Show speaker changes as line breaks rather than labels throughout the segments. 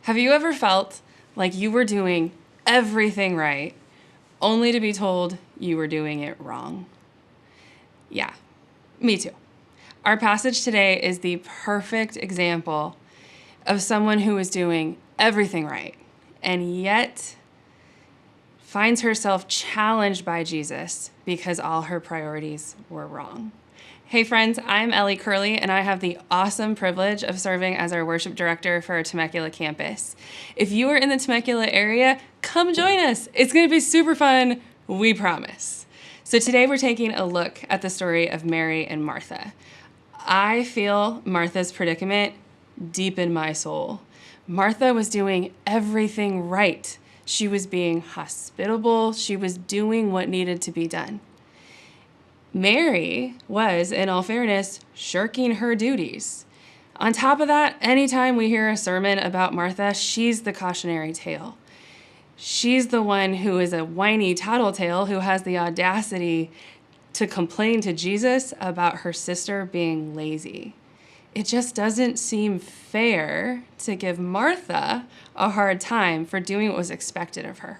Have you ever felt like you were doing everything right, only to be told you were doing it wrong? Yeah, me too. Our passage today is the perfect example of someone who is doing everything right and yet finds herself challenged by Jesus because all her priorities were wrong. Hey friends, I'm Ellie Kerley, and I have the awesome privilege of serving as our worship director for our Temecula campus. If you are in the Temecula area, come join us. It's going to be super fun, we promise. So today we're taking a look at the story of Mary and Martha. I feel Martha's predicament deep in my soul. Martha was doing everything right. She was being hospitable. She was doing what needed to be done. Mary was, in all fairness, shirking her duties. On top of that, anytime we hear a sermon about Martha, she's the cautionary tale. She's the one who is a whiny tattletale who has the audacity to complain to Jesus about her sister being lazy. It just doesn't seem fair to give Martha a hard time for doing what was expected of her.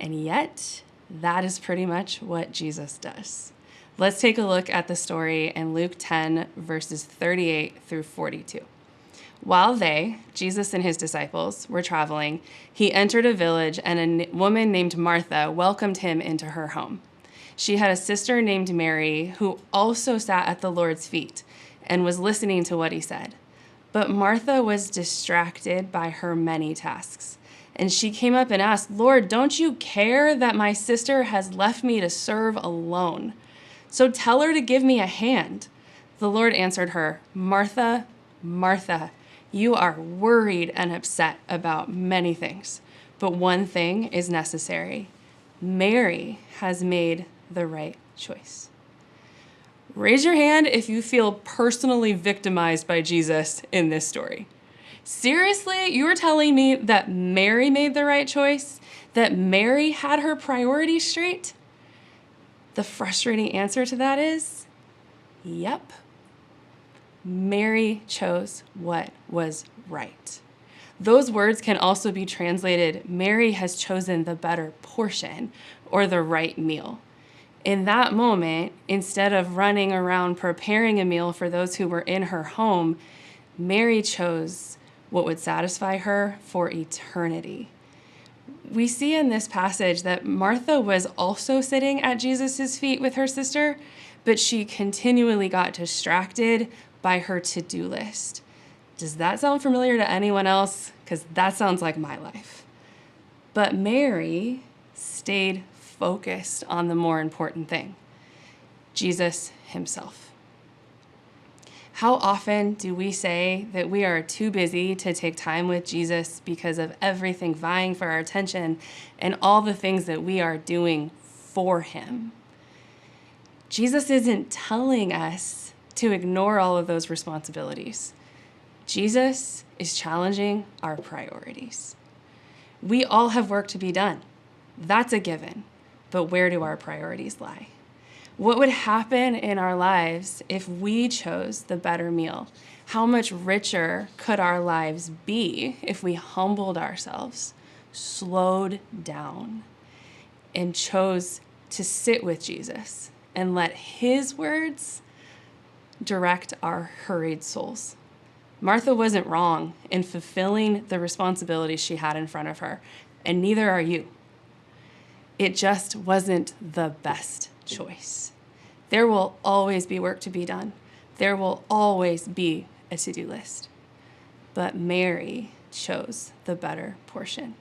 And yet, that is pretty much what Jesus does. Let's take a look at the story in Luke 10, verses 38 through 42. While they, Jesus and his disciples, were traveling, he entered a village, and a woman named Martha welcomed him into her home. She had a sister named Mary who also sat at the Lord's feet and was listening to what he said. But Martha was distracted by her many tasks. And she came up and asked, "Lord, don't you care that my sister has left me to serve alone? So tell her to give me a hand." The Lord answered her, "Martha, Martha, you are worried and upset about many things, but one thing is necessary. Mary has made the right choice." Raise your hand if you feel personally victimized by Jesus in this story. Seriously, you are telling me that Mary made the right choice? That Mary had her priorities straight? The frustrating answer to that is, yep. Mary chose what was right. Those words can also be translated, Mary has chosen the better portion or the right meal. In that moment, instead of running around preparing a meal for those who were in her home, Mary chose what would satisfy her for eternity. We see in this passage that Martha was also sitting at Jesus' feet with her sister, but she continually got distracted by her to-do list. Does that sound familiar to anyone else? Because that sounds like my life. But Mary stayed focused on the more important thing, Jesus himself. How often do we say that we are too busy to take time with Jesus because of everything vying for our attention and all the things that we are doing for him? Jesus isn't telling us to ignore all of those responsibilities. Jesus is challenging our priorities. We all have work to be done. That's a given. But where do our priorities lie? What would happen in our lives if we chose the better meal? How much richer could our lives be if we humbled ourselves, slowed down, and chose to sit with Jesus and let his words direct our hurried souls? Martha wasn't wrong in fulfilling the responsibilities she had in front of her, and neither are you. It just wasn't the best choice. There will always be work to be done. There will always be a to-do list. But Mary chose the better portion.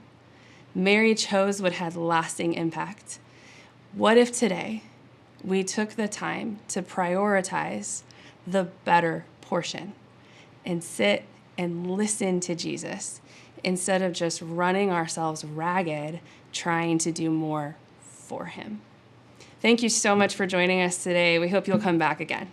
Mary chose what had lasting impact. What if today we took the time to prioritize the better portion and sit and listen to Jesus instead of just running ourselves ragged trying to do more for him? Thank you so much for joining us today. We hope you'll come back again.